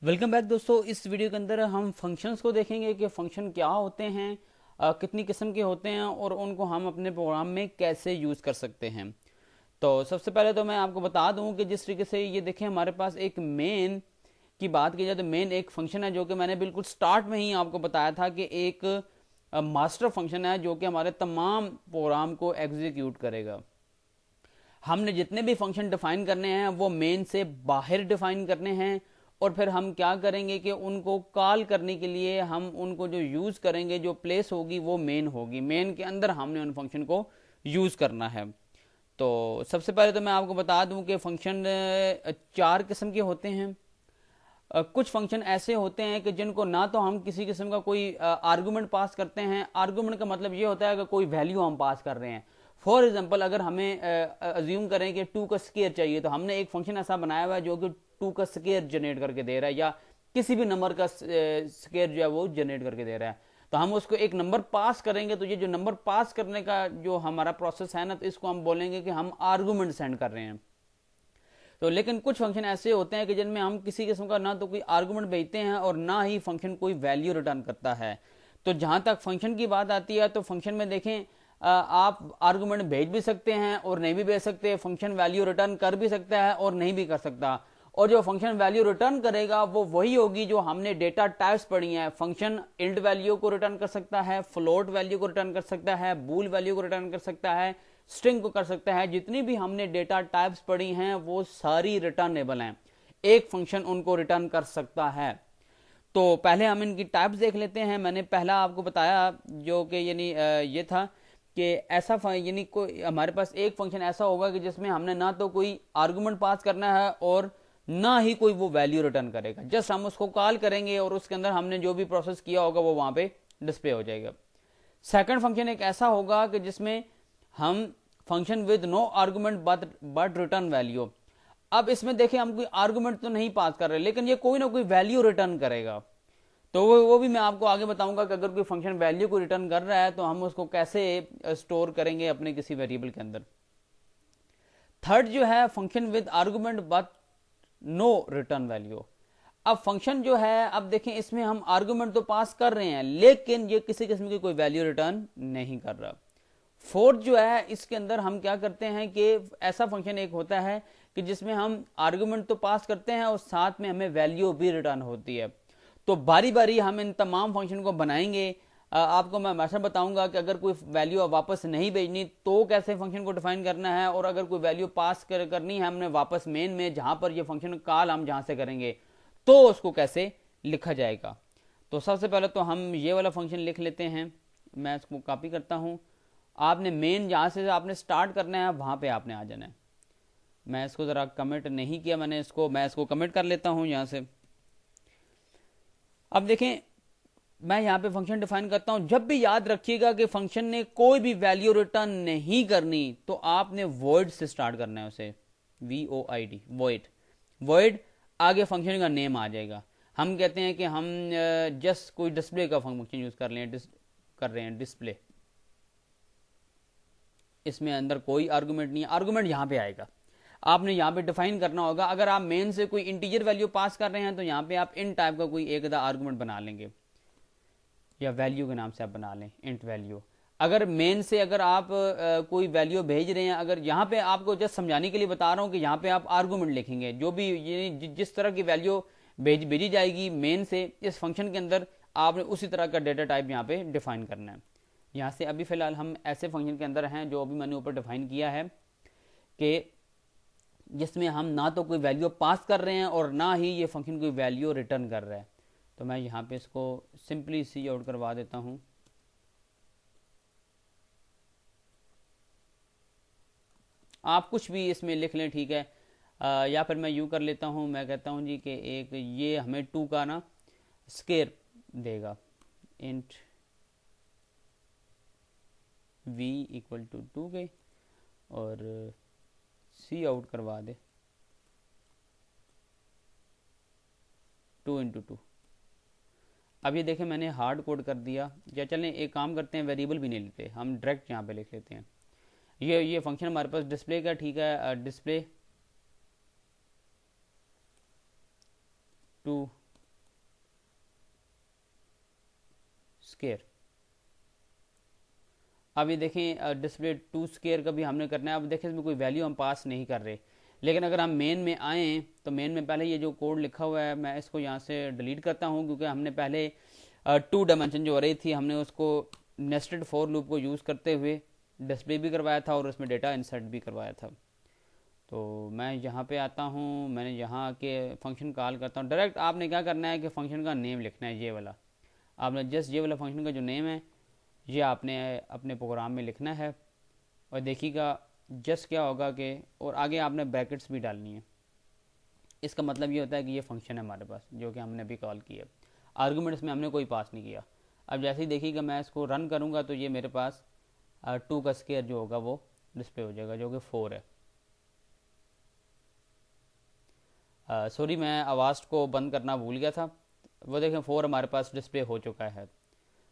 Welcome back दोस्तों। इस video के अंदर हम फंक्शंस को देखेंगे कि फंक्शन क्या होते हैं, कितनी किस्म के होते हैं और उनको हम अपने प्रोग्राम में कैसे यूज़ कर सकते हैं। तो सबसे पहले तो मैं आपको बता दूं कि जिस तरीके से ये देखें, हमारे पास एक मेन की बात की जाए तो मेन एक फंक्शन है जो कि मैंने बिल्कुल स्टार्ट में ही आपको बताया था कि एक मास्टर फंक्शन है जो कि हमारे तमाम प्रोग्राम को एग्जीक्यूट करेगा। हमने जितने भी फंक्शन डिफाइन करने हैं वो मेन से बाहर डिफाइन करने हैं और फिर हम क्या करेंगे कि उनको कॉल करने के लिए हम उनको जो यूज करेंगे, जो प्लेस होगी वो मेन होगी। मेन के अंदर हमने उन फंक्शन को यूज करना है। तो सबसे पहले तो मैं आपको बता दूं कि फंक्शन चार किस्म के होते हैं। कुछ फंक्शन ऐसे होते हैं कि जिनको ना तो हम किसी किस्म का कोई आर्गुमेंट पास करते हैं। आर्गुमेंट का मतलब ये होता है कि कोई वैल्यू हम पास कर रहे हैं। फॉर एग्जांपल, अगर हमें अज्यूम करें कि 2 का स्केयर चाहिए तो हमने एक फंक्शन ऐसा बनाया हुआ है जो कि 2 का स्केयर जनरेट करके दे रहा है, या किसी भी नंबर का स्केयर जो है वो जनरेट करके दे रहा है। तो हम उसको एक नंबर पास करेंगे, तो ये जो नंबर पास करने का जो हमारा प्रोसेस है ना, तो इसको हम बोलेंगे कि हम आर्गुमेंट सेंड कर रहे हैं। तो लेकिन कुछ फंक्शन ऐसे होते हैं कि जिनमें हम किसी किस्म का ना तो कोई आर्गुमेंट भेजते हैं और ना ही फंक्शन कोई वैल्यू रिटर्न करता है। तो जहां तक फंक्शन की बात आती है तो फंक्शन में देखें, आप आर्गुमेंट भेज भी सकते हैं और नहीं भी भेज सकते। फंक्शन वैल्यू रिटर्न कर भी सकता है और नहीं भी कर सकता। और जो फंक्शन वैल्यू रिटर्न करेगा वो वही होगी जो हमने डेटा टाइप्स पढ़ी हैं। फंक्शन इंट वैल्यू को रिटर्न कर सकता है, फ्लोट वैल्यू को रिटर्न कर सकता है, बूल वैल्यू को रिटर्न कर सकता है, स्ट्रिंग को कर सकता है। जितनी भी हमने डेटा टाइप्स पढ़ी हैं वो सारी रिटर्नेबल हैं, एक फंक्शन उनको रिटर्न कर सकता है। तो पहले हम इनकी टाइप्स देख लेते हैं। मैंने पहला आपको बताया जो कि यानी ये था कि ऐसा यानी कोई हमारे पास एक फंक्शन ऐसा होगा कि जिसमें हमने ना तो कोई आर्गुमेंट पास करना है और ना ही कोई वो वैल्यू रिटर्न करेगा। जस्ट हम उसको कॉल करेंगे और उसके अंदर हमने जो भी प्रोसेस किया होगा वो वहां पे डिस्प्ले हो जाएगा। सेकंड फंक्शन एक ऐसा होगा कि जिसमें हम function with no argument but return value. अब इसमें देखें, हम कोई आर्गुमेंट तो नहीं पास कर रहे लेकिन ये कोई ना कोई वैल्यू रिटर्न करेगा। तो वो भी मैं आपको आगे बताऊंगा कि अगर कोई फंक्शन वैल्यू को रिटर्न कर रहा है तो हम उसको कैसे स्टोर करेंगे अपने किसी वेरिएबल के अंदर। थर्ड जो है function with argument but no return value. अब फंक्शन जो है, अब देखें इसमें हम आर्गुमेंट तो पास कर रहे हैं लेकिन ये किसी किस्म की कोई वैल्यू रिटर्न नहीं कर रहा। फोर्थ जो है, इसके अंदर हम क्या करते हैं कि ऐसा फंक्शन एक होता है कि जिसमें हम आर्गुमेंट तो पास करते हैं और साथ में हमें वैल्यू भी रिटर्न होती है। तो बारी बारी हम इन तमाम फंक्शन को बनाएंगे। आपको मैं हमेशा बताऊंगा कि अगर कोई वैल्यू वापस नहीं भेजनी तो कैसे फंक्शन को डिफाइन करना है, और अगर कोई वैल्यू पास करनी है हमने वापस मेन में जहां पर ये फंक्शन कॉल हम जहां से करेंगे तो उसको कैसे लिखा जाएगा। तो सबसे पहले तो हम ये वाला फंक्शन लिख लेते हैं। मैं इसको कॉपी करता हूं। आपने मेन जहां से आपने स्टार्ट करना है वहां पे आपने आ जाना है। मैं इसको जरा कमिट नहीं किया, मैं इसको कमिट कर लेता हूं यहां से। अब देखें, मैं यहां पे फंक्शन डिफाइन करता हूं। जब भी याद रखिएगा कि फंक्शन ने कोई भी वैल्यू रिटर्न नहीं करनी तो आपने वॉइड से स्टार्ट करना है उसे। VOID, void. वॉइड आगे फंक्शन का नेम आ जाएगा। हम कहते हैं कि हम जस्ट कोई डिस्प्ले का फंक्शन यूज कर रहे हैं डिस्प्ले। इसमें अंदर कोई आर्गुमेंट नहीं है, आर्गुमेंट यहां पे आएगा। आपने यहां पे डिफाइन करना होगा। अगर आप मेन से कोई इंटीजर वैल्यू पास कर रहे हैं तो यहां पे आप इन टाइप का कोई एक आर्गुमेंट बना लेंगे, या वैल्यू के नाम से आप बना लें इंट वैल्यू। अगर मेन से अगर आप कोई वैल्यू भेज रहे हैं, अगर यहाँ पे आपको जस्ट समझाने के लिए बता रहा हूँ कि यहाँ पे आप आर्गुमेंट लिखेंगे, जो भी जिस तरह की वैल्यू भेजी जाएगी मेन से इस फंक्शन के अंदर आपने उसी तरह का डेटा टाइप यहाँ पे डिफाइन करना है। यहाँ से अभी फिलहाल हम ऐसे फंक्शन के अंदर हैं जो अभी मैंने ऊपर डिफाइन किया है कि जिसमें हम ना तो कोई वैल्यू पास कर रहे हैं और ना ही ये फंक्शन कोई वैल्यू रिटर्न कर रहा है। तो मैं यहाँ पे इसको सिंपली सी आउट करवा देता हूँ। आप कुछ भी इसमें लिख लें, ठीक है। या फिर मैं यूँ कर लेता हूँ, मैं कहता हूँ जी कि एक ये हमें 2 का ना स्केयर देगा। इंट v इक्वल टू 2 के और सी आउट करवा दे 2 इंटू 2। अब ये देखें मैंने हार्ड कोड कर दिया। या चलें एक काम करते हैं, वेरिएबल भी नहीं लेते, हम डायरेक्ट यहाँ पे लिख लेते हैं। ये फंक्शन हमारे पास डिस्प्ले का, ठीक है। Display to square. अब ये देखें डिस्प्ले टू स्केयर का भी हमने करना है। अब देखें इसमें कोई वैल्यू हम पास नहीं कर रहे, लेकिन अगर हम मेन में आएँ तो मेन में पहले ये जो कोड लिखा हुआ है मैं इसको यहाँ से डिलीट करता हूँ, क्योंकि हमने पहले 2 डायमेंशन जो अरे थी हमने उसको नेस्टेड फॉर लूप को यूज़ करते हुए डिस्प्ले भी करवाया था और उसमें डेटा इंसर्ट भी करवाया था। तो मैं यहाँ पे आता हूँ, मैंने यहाँ आके फंक्शन कॉल करता हूँ। डायरेक्ट आपने क्या करना है कि फ़ंक्शन का नेम लिखना है, ये वाला आपने जस्ट ये वाला फंक्शन का जो नेम है ये आपने अपने प्रोग्राम में लिखना है। और देखिएगा जस्ट क्या होगा कि, और आगे आपने ब्रैकेट्स भी डालनी है। इसका मतलब ये होता है कि ये फंक्शन है हमारे पास जो कि हमने अभी कॉल किया, आर्गूमेंट्स में हमने कोई पास नहीं किया। अब जैसे ही देखिएगा मैं इसको रन करूँगा तो ये मेरे पास 2 का स्केयर जो होगा वो डिस्प्ले हो जाएगा, जो कि 4 है। सॉरी मैं आवाज़ को बंद करना भूल गया था। वो देखें 4 हमारे पास डिस्प्ले हो चुका है।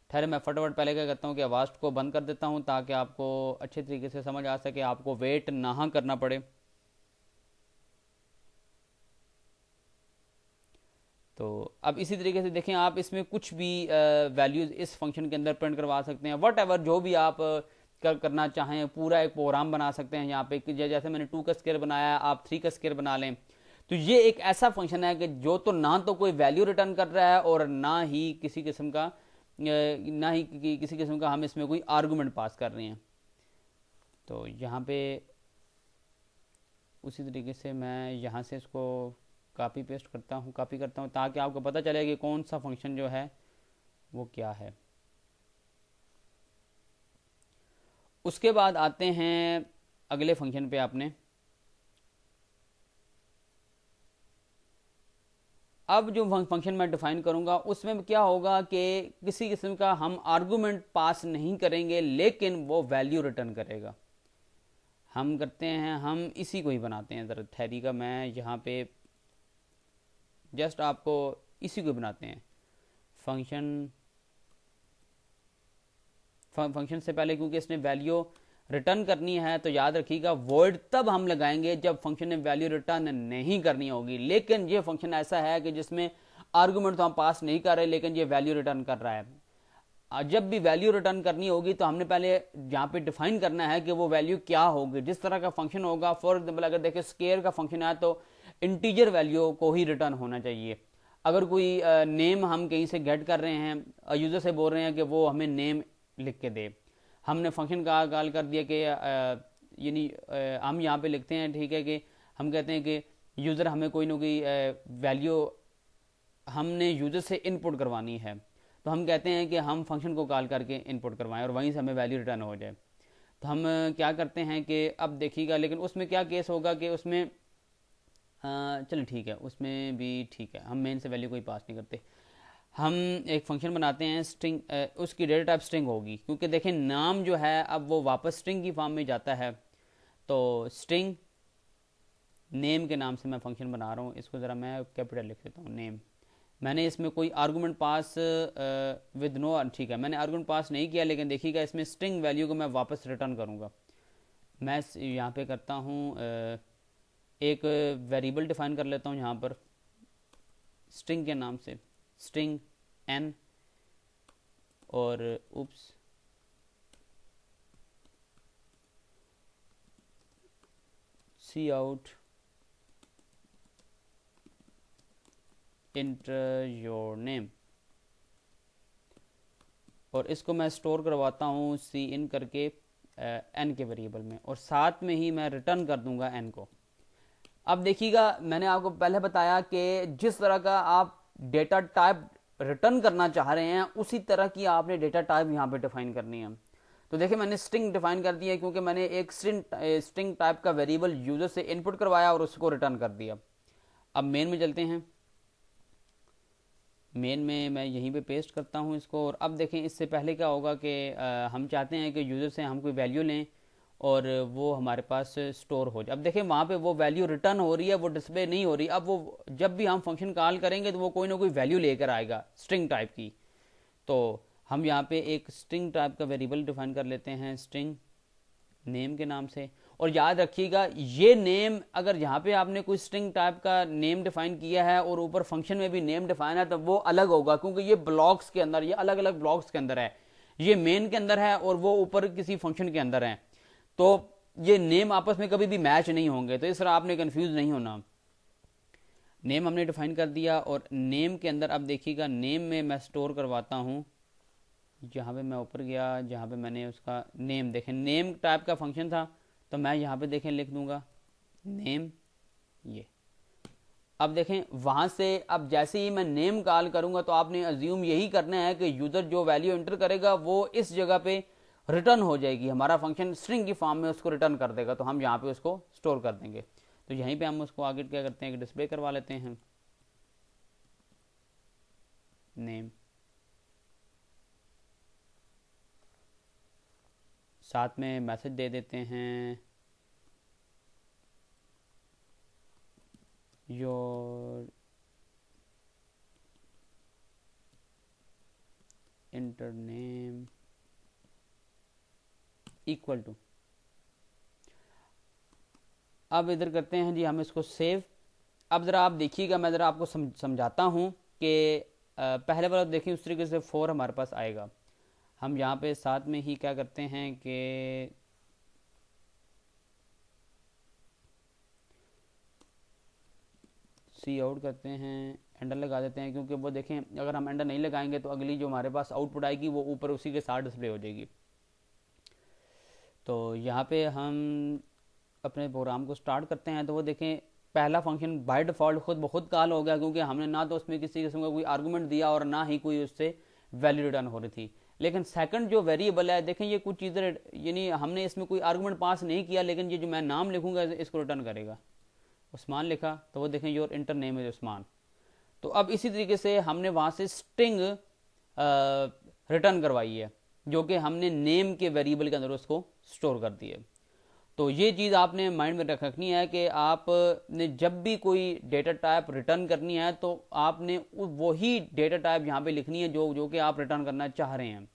ठहरे मैं फटाफट पहले क्या करता हूँ कि आवाज़ को बंद कर देता हूँ ताकि आपको अच्छे तरीके से समझ आ सके, आपको वेट ना करना पड़े। तो अब इसी तरीके से देखें आप इसमें कुछ भी वैल्यूज़ इस फंक्शन के अंदर प्रिंट करवा सकते हैं। वट एवर जो भी आप करना चाहें पूरा एक प्रोग्राम बना सकते हैं। यहाँ पे जैसे मैंने 2 का स्केयर बनाया, आप 3 का स्केयर बना लें। तो ये एक ऐसा फंक्शन है कि जो तो ना तो कोई वैल्यू रिटर्न कर रहा है और ना ही किसी किस्म का हम इसमें कोई आर्गूमेंट पास कर रहे हैं। तो यहाँ पे उसी तरीके से मैं यहाँ से इसको कॉपी करता हूँ ताकि आपको पता चले कि कौन सा फंक्शन जो है वो क्या है। उसके बाद आते हैं अगले फंक्शन पे। आपने अब जो फंक्शन मैं डिफाइन करूंगा उसमें क्या होगा कि किसी किस्म का हम आर्गूमेंट पास नहीं करेंगे, लेकिन वो वैल्यू रिटर्न करेगा। हम करते हैं, हम इसी को ही बनाते हैं। ज़रा थैरी का मैं यहाँ पे जस्ट आपको इसी को बनाते हैं। फंक्शन से पहले क्योंकि इसने वैल्यू रिटर्न करनी है तो याद रखिएगा वॉइड तब हम लगाएंगे जब फंक्शन ने वैल्यू रिटर्न नहीं करनी होगी। लेकिन ये फंक्शन ऐसा है कि जिसमें आर्गूमेंट तो हम पास नहीं कर रहे, लेकिन ये वैल्यू रिटर्न कर रहा है। जब भी वैल्यू रिटर्न करनी होगी तो हमने पहले यहाँ पे डिफाइन करना है कि वो वैल्यू क्या होगी, जिस तरह का फंक्शन होगा। फॉर एग्जाम्पल अगर देखें स्केयर का फंक्शन है तो इंटीजर वैल्यू को ही रिटर्न होना चाहिए। अगर कोई नेम हम कहीं से गेट कर रहे हैं, यूजर से बोल रहे हैं कि वो हमें नेम लिख के दे, हमने फंक्शन का कॉल कर दिया कि यानी हम यहाँ पे लिखते हैं, ठीक है, कि हम कहते हैं कि यूज़र हमें कोई ना कोई वैल्यू हमने यूज़र से इनपुट करवानी है, तो हम कहते हैं कि हम फंक्शन को कॉल करके इनपुट करवाएं और वहीं से हमें वैल्यू रिटर्न हो जाए। तो हम क्या करते हैं कि अब देखिएगा, लेकिन उसमें क्या केस होगा कि उसमें चलो ठीक है, उसमें भी ठीक है, हम मेन से वैल्यू कोई पास नहीं करते। हम एक फंक्शन बनाते हैं स्ट्रिंग, उसकी डेटा टाइप स्ट्रिंग होगी, क्योंकि देखें नाम जो है अब वो वापस स्ट्रिंग की फॉर्म में जाता है। तो स्ट्रिंग नेम के नाम से मैं फंक्शन बना रहा हूँ। इसको ज़रा मैं कैपिटल लिख देता हूँ, नेम। मैंने इसमें कोई आर्गूमेंट पास विद नो, ठीक है, मैंने आर्गूमेंट पास नहीं किया, लेकिन देखिएगा इसमें स्ट्रिंग वैल्यू को मैं वापस रिटर्न करूँगा। मैं यहाँ पे करता हूँ एक वेरिएबल डिफाइन कर लेता हूँ यहाँ पर स्ट्रिंग के नाम से, स्ट्रिंग n, और उप्स सी आउट इंटर योर नेम, और इसको मैं स्टोर करवाता हूँ सी इन करके n के वेरिएबल में, और साथ में ही मैं रिटर्न कर दूंगा n को। अब देखिएगा मैंने आपको पहले बताया कि जिस तरह का आप डेटा टाइप रिटर्न करना चाह रहे हैं उसी तरह की आपने डेटा टाइप यहाँ पे डिफाइन करनी है। तो देखिए मैंने स्ट्रिंग डिफाइन कर दी है क्योंकि मैंने एक स्ट्रिंग टाइप का वेरिएबल यूजर से इनपुट करवाया और उसको रिटर्न कर दिया। अब मेन में चलते हैं। मेन में मैं यहीं पे पेस्ट करता हूँ इसको, और अब देखें इससे पहले क्या होगा कि हम चाहते हैं कि यूज़र से हम कोई वैल्यू लें और वो हमारे पास स्टोर हो जाए। अब देखें वहाँ पे वो वैल्यू रिटर्न हो रही है, वो डिस्प्ले नहीं हो रही। अब वो जब भी हम फंक्शन कॉल करेंगे तो वो कोई ना कोई वैल्यू लेकर आएगा स्ट्रिंग टाइप की। तो हम यहाँ पे एक स्ट्रिंग टाइप का वेरिएबल डिफाइन कर लेते हैं स्ट्रिंग नेम के नाम से, और याद रखिएगा ये नेम, अगर यहाँ पे आपने कोई स्ट्रिंग टाइप का नेम डिफाइन किया है और ऊपर फंक्शन में भी नेम डिफाइन है तो वो अलग होगा, क्योंकि ये ब्लॉक्स के अंदर, ये अलग अलग ब्लॉक्स के अंदर है, ये मेन के अंदर है और वो ऊपर किसी फंक्शन के अंदर है, तो ये नेम आपस में कभी भी मैच नहीं होंगे। तो इस तरह आपने कंफ्यूज नहीं होना। नेम हमने डिफाइन कर दिया और नेम के अंदर अब देखिएगा नेम में मैं स्टोर करवाता हूँ, जहाँ पे मैं ऊपर गया जहाँ पे मैंने उसका नेम, देखें नेम टाइप का फंक्शन था, तो मैं यहाँ पे देखें लिख दूंगा नेम ये। अब देखें वहाँ से अब जैसे ही मैं नेम कॉल करूँगा तो आपने अज्यूम यही करना है कि यूज़र जो वैल्यू एंटर करेगा वो इस जगह पे रिटर्न हो जाएगी, हमारा फंक्शन स्ट्रिंग की फॉर्म में उसको रिटर्न कर देगा, तो हम यहाँ पे उसको स्टोर कर देंगे। तो यहीं पे हम उसको आगे क्या करते हैं कि डिस्प्ले करवा लेते हैं नेम, साथ में मैसेज दे देते हैं your enter name equal to. अब इधर करते हैं जी हम इसको सेव। अब ज़रा आप देखिएगा, मैं ज़रा आपको समझाता हूँ कि पहले वाला देखिए उस तरीके से 4 हमारे पास आएगा। हम यहाँ पे साथ में ही क्या करते हैं कि सी आउट करते हैं, एंडर लगा देते हैं, क्योंकि वो देखें अगर हम एंडर नहीं लगाएंगे तो अगली जो हमारे पास आउटपुट आएगी वो ऊपर उसी के साथ डिस्प्ले हो जाएगी। तो यहाँ पे हम अपने प्रोग्राम को स्टार्ट करते हैं, तो वो देखें पहला फंक्शन बाय डिफ़ॉल्ट खुद ब खुद कॉल हो गया, क्योंकि हमने ना तो उसमें किसी किस्म का कोई आर्गूमेंट दिया और ना ही कोई उससे वैल्यू रिटर्न हो रही थी। लेकिन सेकंड जो वेरिएबल है देखें ये कुछ चीज़ें, यानी हमने इसमें कोई आर्गूमेंट पास नहीं किया, लेकिन ये जो मैं नाम लिखूंगा इसको रिटर्न करेगा। उस्मान लिखा तो वो देखें your enter name is Usman. तो अब इसी तरीके से हमने वहाँ से स्ट्रिंग रिटर्न करवाई है, जो कि हमने नेम के वेरिएबल के अंदर उसको स्टोर कर दिया। तो ये चीज़ आपने माइंड में रखनी है कि आपने जब भी कोई डेटा टाइप रिटर्न करनी है तो आपने वही डेटा टाइप यहाँ पे लिखनी है जो कि आप रिटर्न करना चाह रहे हैं।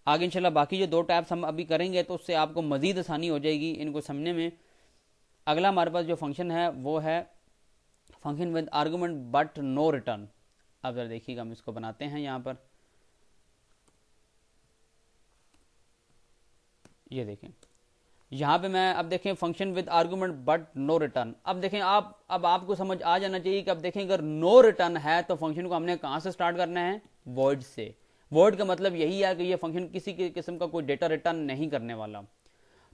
आगे इंशाल्लाह बाकी जो 2 टाइप्स हम अभी करेंगे तो उससे आपको मज़ीद आसानी हो जाएगी इनको समझने में। अगला हमारे पास जो फंक्शन है वो है function with argument but no return. अब जरा देखिएगा हम इसको बनाते हैं यहाँ पर, ये देखें यहाँ पे मैं अब देखें function with argument but no return. अब देखें अब आपको समझ आ जाना चाहिए कि अब देखें अगर नो रिटर्न है तो फंक्शन को हमने कहाँ से स्टार्ट करना है, वॉइड से। वॉइड का मतलब यही है कि ये फंक्शन किसी किस्म का कोई डेटा रिटर्न नहीं करने वाला।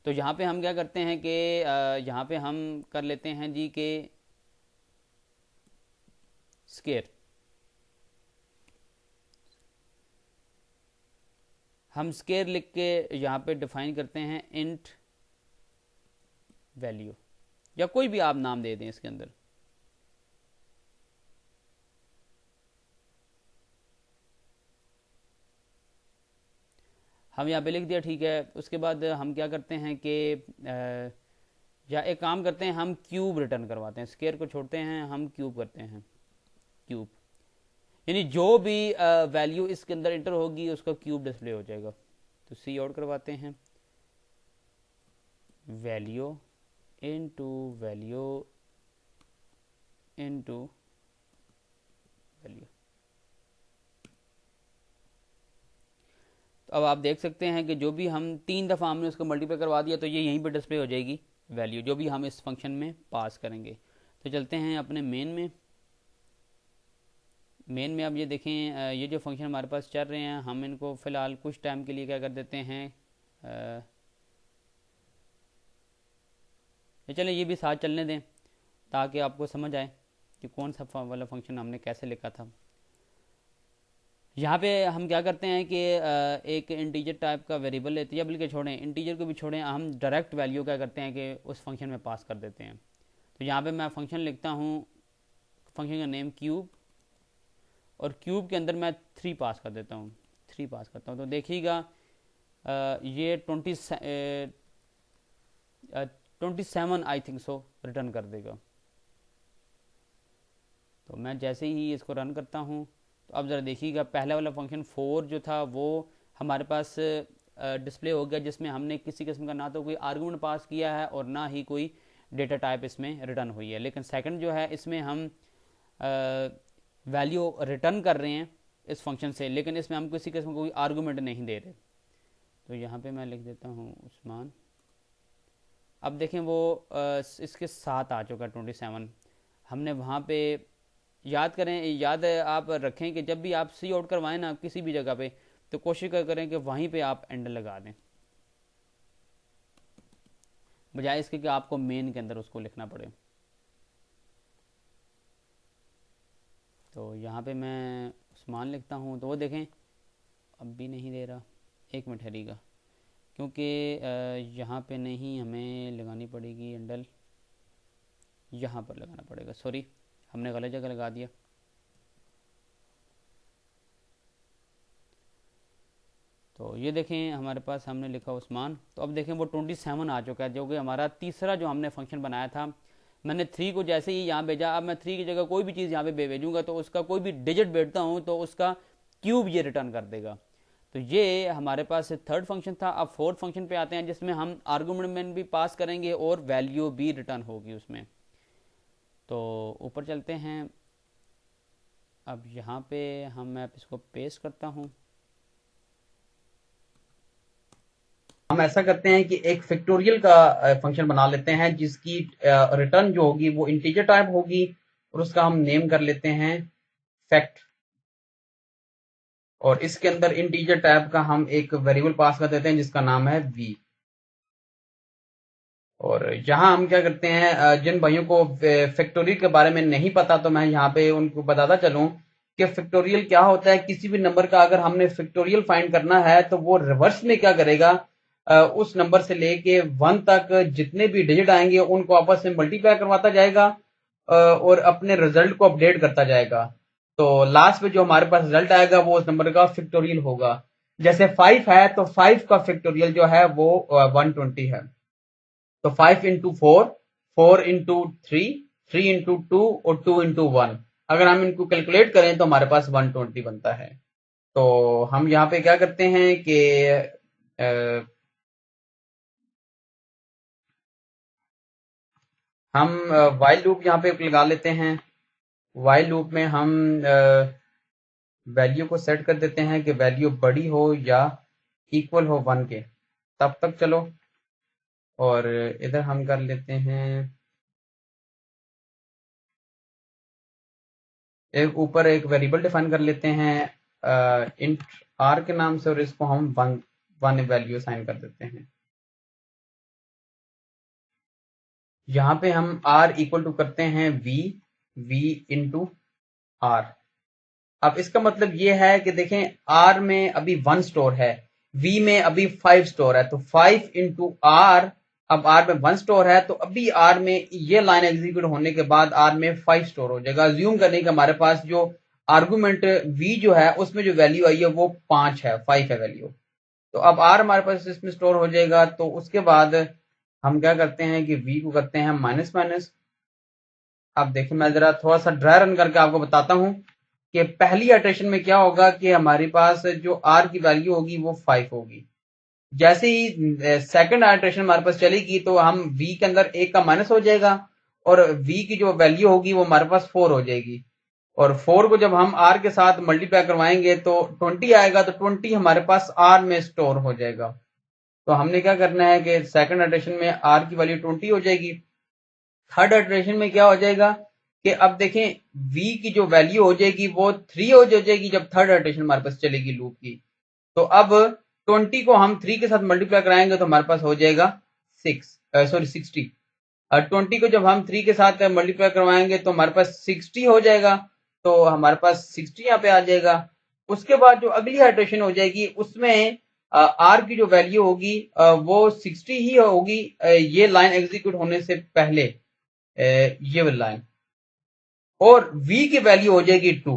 तो यहाँ पे हम क्या करते हैं कि यहाँ पे हम कर लेते हैं जी के स्केयर, हम स्केयर लिख के यहाँ पे डिफाइन करते हैं इंट वैल्यू, या कोई भी आप नाम दे दें इसके अंदर। हम यहाँ पे लिख दिया, ठीक है। उसके बाद हम क्या करते हैं कि या एक काम करते हैं, हम क्यूब रिटर्न करवाते हैं, स्केयर को छोड़ते हैं, हम क्यूब करते हैं। क्यूब यानी जो भी वैल्यू इसके अंदर इंटर होगी उसका क्यूब डिस्प्ले हो जाएगा। तो सी आउट करवाते हैं value into value into value. तो अब आप देख सकते हैं कि जो भी हम 3 दफ़ा हमने उसको मल्टीप्लाई करवा दिया तो ये यहीं पर डिस्प्ले हो जाएगी वैल्यू, जो भी हम इस फंक्शन में पास करेंगे। तो चलते हैं अपने मेन में। मेन में अब ये देखें ये जो फंक्शन हमारे पास चल रहे हैं हम इनको फ़िलहाल कुछ टाइम के लिए क्या कर देते हैं, चलें ये भी साथ चलने दें ताकि आपको समझ आए कि कौन सा वाला फंक्शन हमने कैसे लिखा था। यहाँ पे हम क्या करते हैं कि एक इंटीजर टाइप का वेरिएबल लेते हैं, या बल्कि छोड़ें इंटीजर को भी छोड़ें, हम डायरेक्ट वैल्यू क्या करते हैं कि उस फंक्शन में पास कर देते हैं। तो यहाँ पे मैं फंक्शन लिखता हूँ, फंक्शन का नेम क्यूब, और क्यूब के अंदर मैं 3 पास कर देता हूँ, 3 पास करता हूँ। तो देखिएगा ये 27 आई थिंक सो रिटर्न कर देगा। तो मैं जैसे ही इसको रन करता हूँ तो अब ज़रा देखिएगा पहला वाला फंक्शन 4 जो था वो हमारे पास डिस्प्ले हो गया जिसमें हमने किसी किस्म का ना तो कोई आर्गुमेंट पास किया है और ना ही कोई डेटा टाइप इसमें रिटर्न हुई है। लेकिन सेकंड जो है इसमें हम वैल्यू रिटर्न कर रहे हैं इस फंक्शन से, लेकिन इसमें हम किसी किस्म का कोई आर्गुमेंट नहीं दे रहे। तो यहाँ पे मैं लिख देता हूँ उस्मान। अब देखें वो इसके साथ आ चुका 27। हमने वहाँ पे याद आप रखें कि जब भी आप सी आउट करवाएं ना किसी भी जगह पे, तो कोशिश करें कि वहीं पे आप एंड लगा दें, बजाय इसके कि आपको मेन के अंदर उसको लिखना पड़े। तो यहाँ पे मैं उस्मान लिखता हूँ, तो वो देखें अब भी नहीं दे रहा। एक मिनट ठहरिएगा, क्योंकि यहाँ पे नहीं, हमें लगानी पड़ेगी एंडल, यहाँ पर लगाना पड़ेगा। सॉरी, हमने गलत जगह लगा दिया। तो ये देखें हमारे पास हमने लिखा उस्मान। तो अब देखें वो 27 आ चुका है, जो कि हमारा तीसरा जो हमने फंक्शन बनाया था। मैंने 3 को जैसे ही यहाँ भेजा, अब मैं 3 की जगह कोई भी चीज़ यहाँ पे भेजूंगा तो उसका कोई भी डिजिट भेजता हूँ तो उसका क्यूब ये रिटर्न कर देगा। तो ये हमारे पास थर्ड फंक्शन था। अब फोर्थ फंक्शन पे आते हैं जिसमें हम आर्गुमेंट भी पास करेंगे और वैल्यू भी रिटर्न होगी उसमें। तो ऊपर चलते हैं। अब यहाँ पे मैं इसको पेस्ट करता हूँ। हम ऐसा करते हैं कि एक फैक्टोरियल का फंक्शन बना लेते हैं जिसकी रिटर्न जो होगी वो इंटीजर टाइप होगी, और उसका हम नेम कर लेते हैं फैक्ट। और इसके अंदर इंटीजर टाइप का हम एक वेरिएबल पास कर देते हैं जिसका नाम है v। और यहाँ हम क्या करते हैं, जिन भाइयों को फैक्टोरियल के बारे में नहीं पता तो मैं यहाँ पे उनको बताता चलूं कि फैक्टोरियल क्या होता है। किसी भी नंबर का अगर हमने फैक्टोरियल फाइंड करना है तो वो रिवर्स में क्या करेगा, उस नंबर से लेके 1 तक जितने भी डिजिट आएंगे उनको आपस में मल्टीप्लाई करवाता जाएगा और अपने रिजल्ट को अपडेट करता जाएगा। तो लास्ट में जो हमारे पास रिजल्ट आएगा वो उस नंबर का फैक्टोरियल होगा। जैसे 5 है तो 5 का फैक्टोरियल जो है वो 120 है। तो 5 इंटू 4, 4 इंटू 3, 3 इंटू 2 और 2 इंटू 1, अगर हम इनको कैलकुलेट करें तो हमारे पास 120 बनता है। तो हम यहाँ पे क्या करते हैं कि हम वाइल लूप यहाँ पे लगा लेते हैं। वाइल लूप में हम वैल्यू को सेट कर देते हैं कि वैल्यू बड़ी हो या इक्वल हो 1 के, तब तक चलो। और इधर हम कर लेते हैं एक ऊपर एक वेरिएबल डिफाइन कर लेते हैं इंट आर के नाम से, और इसको हम वन वैल्यू असाइन कर देते हैं। यहाँ पे हम आर इक्वल टू करते हैं वी इंटू आर। अब इसका मतलब ये है कि देखें आर में अभी 1 स्टोर है, वी में अभी 5 स्टोर है, तो 5 इंटू आर। अब आर में 1 स्टोर है तो अभी आर में ये लाइन एग्जीक्यूट होने के बाद आर में 5 स्टोर हो जाएगा। ज्यूम करने के हमारे पास जो आर्गुमेंट वी जो है उसमें जो वैल्यू आई है वो 5 है, 5 है वैल्यू। तो अब आर हमारे पास इसमें स्टोर हो जाएगा। तो उसके बाद हम क्या करते हैं कि वी को करते हैं माइनस माइनस। अब देखिए मैं जरा थोड़ा सा ड्राई रन करके आपको बताता हूं कि पहली इटरेशन में क्या होगा कि हमारे पास जो आर की वैल्यू होगी वो 5 होगी। जैसे ही सेकंड इटरेशन हमारे पास चलेगी तो हम वी के अंदर 1 का माइनस हो जाएगा और वी की जो वैल्यू होगी वो हमारे पास 4 हो जाएगी। और 4 को जब हम आर के साथ मल्टीप्लाई करवाएंगे तो 20 आएगा, तो 20 हमारे पास आर में स्टोर हो जाएगा। तो हमने क्या करना है कि सेकंड इटरेशन में आर की वैल्यू 20 हो जाएगी। थर्ड इटरेशन में क्या हो जाएगा कि अब देखें v की जो वैल्यू हो जाएगी वो 3 हो जाएगी जब थर्ड इटरेशन हमारे पास चलेगी लूप की। तो अब 20 को हम 3 के साथ मल्टीप्लाई कराएंगे तो हमारे पास हो जाएगा 60। 20 को जब हम 3 के साथ मल्टीप्लाई करवाएंगे तो हमारे पास 60 हो जाएगा, तो हमारे पास 60 यहाँ पे आ जाएगा। उसके बाद जो अगली इटरेशन हो जाएगी उसमें आर की जो वैल्यू होगी वो 60 ही होगी, ये लाइन एग्जीक्यूट होने से पहले ये वाली लाइन, और v की वैल्यू हो जाएगी 2।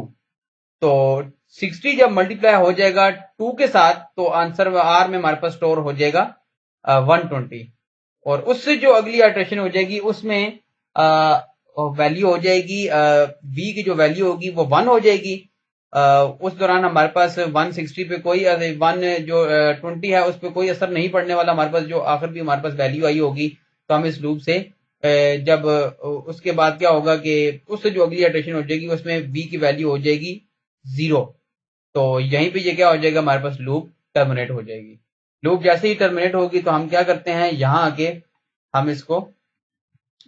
तो 60 जब मल्टीप्लाई हो जाएगा 2 के साथ तो आंसर आर में हमारे पास स्टोर हो जाएगा 120। और उससे जो अगली इटरेशन हो जाएगी उसमें वैल्यू हो जाएगी v की जो वैल्यू होगी वो 1 हो जाएगी। उस दौरान हमारे पास 160 पे कोई 120 है उस पर कोई असर नहीं पड़ने वाला। हमारे पास जो आखिर भी हमारे पास वैल्यू आई होगी तो हम इस लूप से जब उसके बाद क्या होगा कि उससे जो अगली इटरेशन हो जाएगी उसमें v की वैल्यू हो जाएगी 0। तो यहीं पे ये क्या हो जाएगा, हमारे पास लूप टर्मिनेट हो जाएगी। लूप जैसे ही टर्मिनेट होगी तो हम क्या करते हैं, यहां आके हम इसको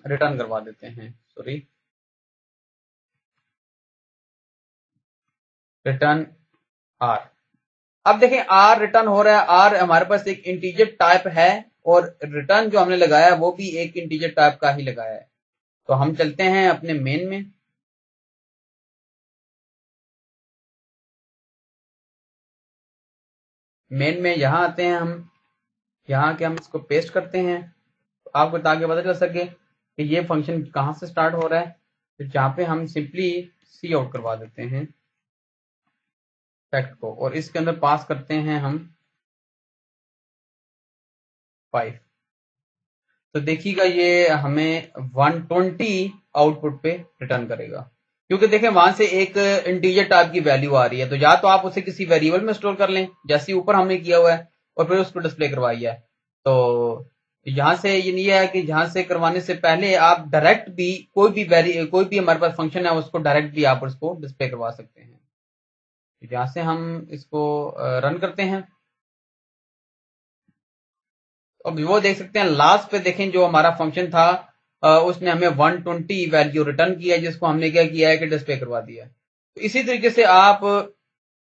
रिटर्न करवा देते हैं, सॉरी रिटर्न r। अब देखें r रिटर्न हो रहा है। r हमारे पास एक इंटीजर टाइप है और रिटर्न जो हमने लगाया है वो भी एक इंटीजर टाइप का ही लगाया है। तो हम चलते हैं अपने मेन में। मेन में यहां आते हैं, हम यहां के हम इसको पेस्ट करते हैं आपको ताकि पता चल सके कि ये फंक्शन कहां से स्टार्ट हो रहा है। तो जहां पे हम सिंपली सी आउट करवा देते हैं फैक्ट को और इसके अंदर पास करते हैं हम 5। तो देखिएगा ये हमें 120 आउटपुट पे रिटर्न करेगा, क्योंकि देखें वहां से एक इंटीजर टाइप की वैल्यू आ रही है। तो या तो आप उसे किसी वेरिएबल में स्टोर कर लें जैसे ऊपर हमने किया हुआ है और फिर उसको डिस्प्ले करवाई है। तो यहां से ये नहीं है कि जहां से करवाने से पहले आप डायरेक्ट भी कोई भी हमारे पास फंक्शन है उसको डायरेक्ट भी आप उसको डिस्प्ले करवा सकते हैं। यहां से हम इसको रन करते हैं। अब वो देख सकते हैं लास्ट पे देखें जो हमारा फंक्शन था उसने हमें 120 वैल्यू रिटर्न किया जिसको हमने क्या किया है कि डिस्प्ले करवा दिया। तो इसी तरीके से आप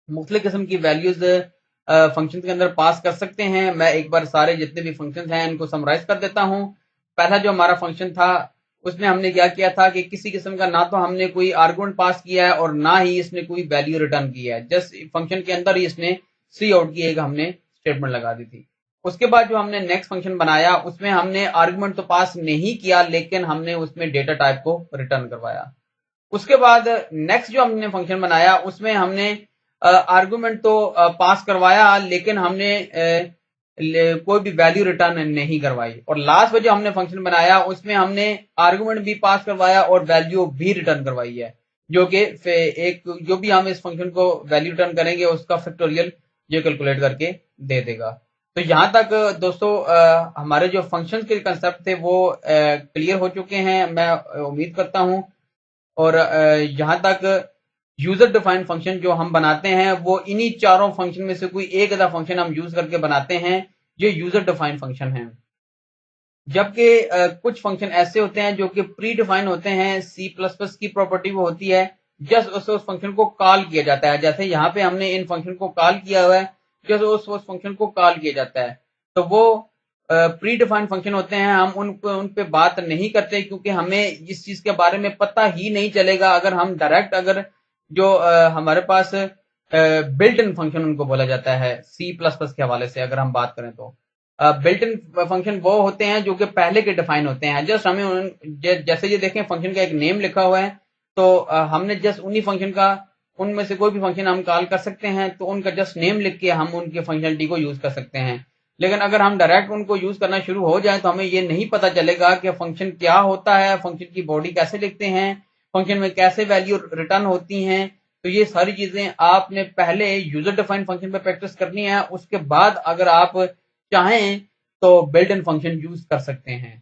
मुख्तलिफ किस्म की वैल्यूज फंक्शन के अंदर पास कर सकते हैं। मैं एक बार सारे जितने भी फंक्शन हैं इनको समराइज कर देता हूं। पहला जो हमारा फंक्शन था उसमें हमने क्या किया था कि किसी किस्म का ना तो हमने कोई आर्गुमेंट पास किया है और ना ही इसने कोई वैल्यू रिटर्न किया है। जस्ट फंक्शन के अंदर ही इसने सी आउट की एक हमने स्टेटमेंट लगा दी थी। उसके बाद जो हमने नेक्स्ट फंक्शन बनाया उसमें हमने आर्गुमेंट तो पास नहीं किया लेकिन हमने उसमें डेटा टाइप को रिटर्न करवाया। उसके बाद नेक्स्ट जो हमने फंक्शन बनाया उसमें हमने आर्गुमेंट तो पास करवाया लेकिन हमने कोई भी वैल्यू रिटर्न नहीं करवाई। और लास्ट में जो हमने फंक्शन बनाया उसमें हमने आर्गुमेंट भी पास करवाया और वैल्यू भी रिटर्न करवाई है, जो कि एक जो भी हम इस फंक्शन को वैल्यू रिटर्न करेंगे उसका फैक्टोरियल ये कैलकुलेट करके दे देगा। तो यहां तक दोस्तों हमारे जो फंक्शन के कंसेप्ट थे वो क्लियर हो चुके हैं, मैं उम्मीद करता हूं। और यहां तक यूजर डिफाइंड फंक्शन जो हम बनाते हैं वो इन्हीं चारों फंक्शन में से कोई एक आधा फंक्शन हम यूज करके बनाते हैं, ये यूजर डिफाइंड फंक्शन है। जबकि कुछ फंक्शन ऐसे होते हैं जो कि प्री डिफाइन होते हैं, C++ की प्रॉपर्टी वो होती है जस्ट उस फंक्शन को कॉल किया जाता है। जैसे यहाँ पे हमने इन फंक्शन को कॉल किया हुआ है, जैसे उस फंक्शन को कॉल किया जाता है। तो वो प्री डिफाइंड फंक्शन होते हैं, हम उन पे बात नहीं करते क्योंकि हमें इस चीज के बारे में पता ही नहीं चलेगा अगर हम डायरेक्ट अगर जो हमारे पास बिल्ट इन फंक्शन उनको बोला जाता है C++ के हवाले से अगर हम बात करें तो बिल्ट इन फंक्शन वो होते हैं जो कि पहले के डिफाइन होते हैं। जस्ट हमें जैसे ये देखें फंक्शन का एक नेम लिखा हुआ है तो हमने जस्ट उन्हीं फंक्शन का उनमें से कोई भी फंक्शन हम कॉल कर सकते हैं तो उनका जस्ट नेम लिख के हम उनके फंक्शनलिटी को यूज कर सकते हैं। लेकिन अगर हम डायरेक्ट उनको यूज करना शुरू हो जाए तो हमें ये नहीं पता चलेगा कि फंक्शन क्या होता है, फंक्शन की बॉडी कैसे लिखते हैं, फंक्शन में कैसे वैल्यू रिटर्न होती हैं। तो ये सारी चीजें आपने पहले यूजर डिफाइंड फंक्शन पे प्रैक्टिस करनी है, उसके बाद अगर आप चाहें तो बिल्ट इन फंक्शन यूज कर सकते हैं।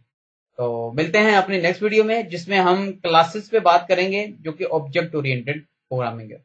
तो मिलते हैं अपने नेक्स्ट वीडियो में जिसमें हम क्लासेस पे बात करेंगे जो कि ऑब्जेक्ट ओरिएंटेड प्रोग्रामिंग है।